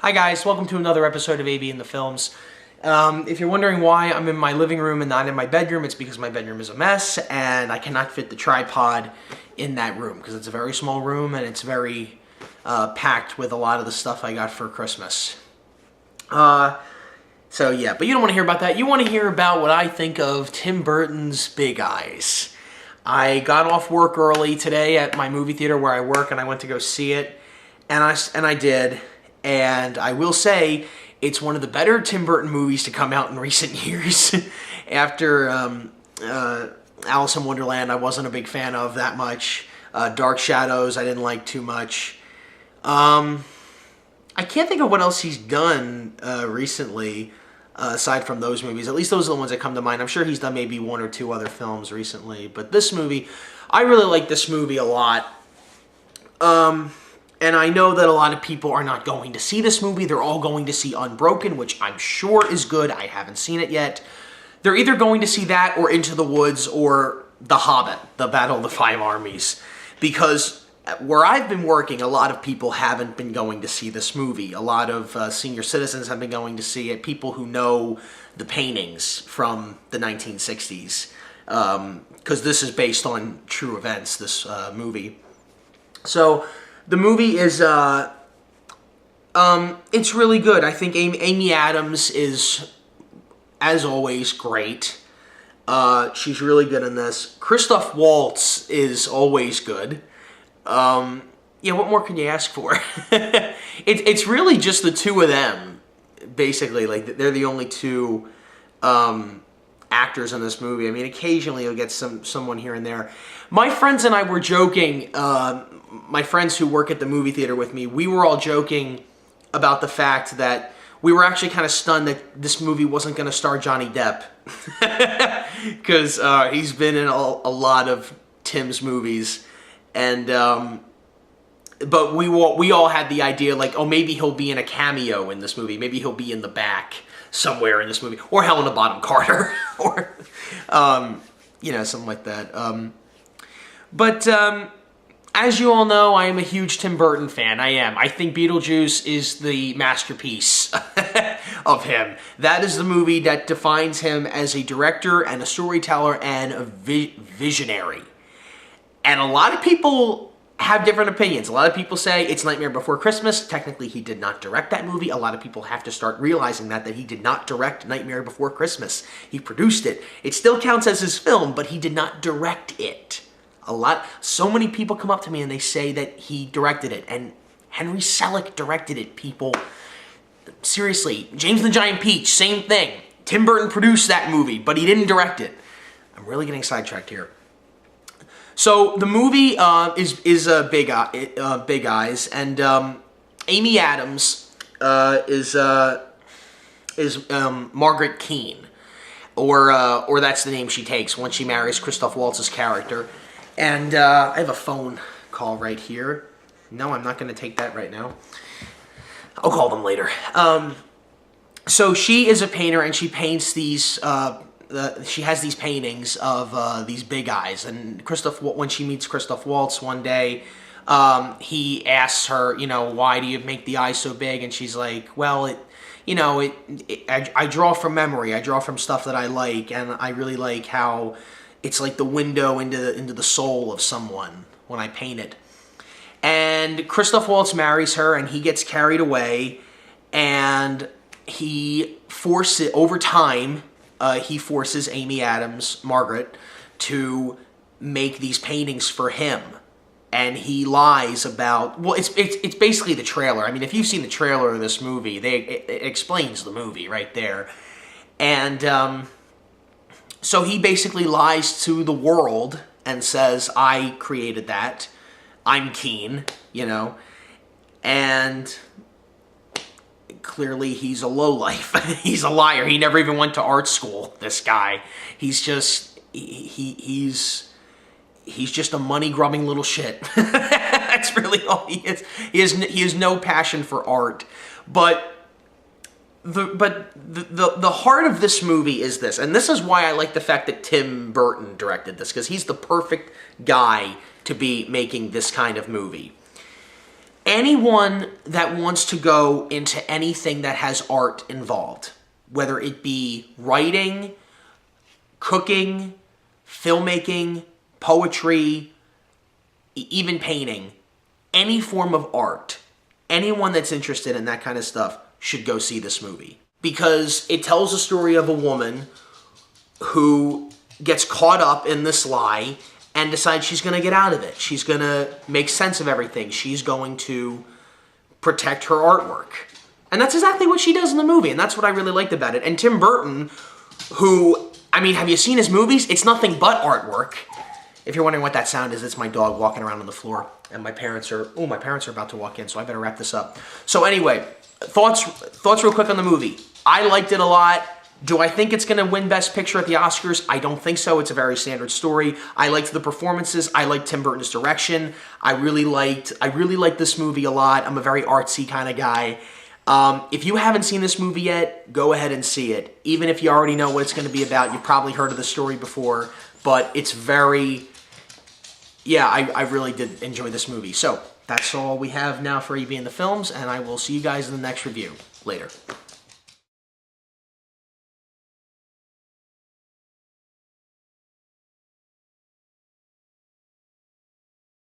Hi guys, welcome to another episode of AB in the Films. If you're wondering why I'm in my living room and not in my bedroom, it's because my bedroom is a mess and I cannot fit the tripod in that room because it's a very small room and it's very packed with a lot of the stuff I got for Christmas. So yeah, but you don't want to hear about that. You want to hear about what I think of Tim Burton's Big Eyes. I got off work early today at my movie theater where I work and I went to go see it, and I did. And I will say, it's one of the better Tim Burton movies to come out in recent years. After Alice in Wonderland, I wasn't a big fan of that much. Dark Shadows, I didn't like too much. I can't think of what else he's done recently, aside from those movies. At least those are the ones that come to mind. I'm sure he's done maybe one or two other films recently. But this movie, I really like this movie a lot. And I know that a lot of people are not going to see this movie. They're all going to see Unbroken, which I'm sure is good. I haven't seen it yet. They're either going to see that or Into the Woods or The Hobbit, The Battle of the Five Armies. Because where I've been working, a lot of people haven't been going to see this movie. A lot of senior citizens have been going to see it. People who know the paintings from the 1960s. Because this is based on true events, this movie. So the movie is, it's really good. I think Amy Adams is, as always, great. She's really good in this. Christoph Waltz is always good. Yeah, what more can you ask for? It's really just the two of them, basically. Like, they're the only two actors in this movie. I mean, occasionally you'll get someone here and there. My friends and I were joking, my friends who work at the movie theater with me, we were all joking about the fact that we were actually kind of stunned that this movie wasn't going to star Johnny Depp. Because he's been in a lot of Tim's movies. And, but we all had the idea, like, oh, maybe he'll be in a cameo in this movie. Maybe he'll be in the back somewhere in this movie. Or Helena Bonham Carter. Or, you know, something like that. But as you all know, I am a huge Tim Burton fan. I am. I think Beetlejuice is the masterpiece of him. That is the movie that defines him as a director and a storyteller and a visionary. And a lot of people have different opinions. A lot of people say it's Nightmare Before Christmas. Technically, he did not direct that movie. A lot of people have to start realizing that he did not direct Nightmare Before Christmas. He produced it. It still counts as his film, but he did not direct it. So many people come up to me and they say that he directed it, and Henry Selick directed it, people. Seriously, James the Giant Peach, same thing. Tim Burton produced that movie, but he didn't direct it. I'm really getting sidetracked here. So the movie is Big Eyes, and Amy Adams is Margaret Keane, or that's the name she takes once she marries Christoph Waltz's character. And I have a phone call right here. No, I'm not going to take that right now. I'll call them later. So she is a painter, and she paints these. She has these paintings of these big eyes. And when she meets Christoph Waltz one day, he asks her, you know, why do you make the eyes so big? And she's like, well, I draw from memory. I draw from stuff that I like, and I really like how it's like the window into the soul of someone when I paint it. And Christoph Waltz marries her, and he gets carried away, and over time, he forces Amy Adams, Margaret, to make these paintings for him. And he lies about, well, it's basically the trailer. I mean, if you've seen the trailer of this movie, it explains the movie right there. And so he basically lies to the world and says, I created that. I'm Keane, you know. And clearly he's a lowlife. He's a liar. He never even went to art school, this guy. He's just, he's just a money-grubbing little shit. That's really all he is. He has no passion for art. But the heart of this movie is this, and this is why I like the fact that Tim Burton directed this, because he's the perfect guy to be making this kind of movie. anyone that wants to go into anything that has art involved, whether it be writing, cooking, filmmaking, poetry, even painting, any form of art, anyone that's interested in that kind of stuff should go see this movie. Because it tells the story of a woman who gets caught up in this lie and decides she's going to get out of it. She's going to make sense of everything. She's going to protect her artwork. And that's exactly what she does in the movie, and that's what I really liked about it. And Tim Burton, who, I mean, have you seen his movies? It's nothing but artwork. If you're wondering what that sound is, it's my dog walking around on the floor, and my parents are about to walk in, so I better wrap this up. So anyway, thoughts real quick on the movie. I liked it a lot. Do I think it's going to win Best Picture at the Oscars? I don't think so. It's a very standard story. I liked the performances. I liked Tim Burton's direction. I really liked this movie a lot. I'm a very artsy kind of guy. If you haven't seen this movie yet, go ahead and see it. Even if you already know what it's going to be about, you've probably heard of the story before, but it's very... Yeah, I really did enjoy this movie. So, that's all we have now for EB in the Films, and I will see you guys in the next review. Later.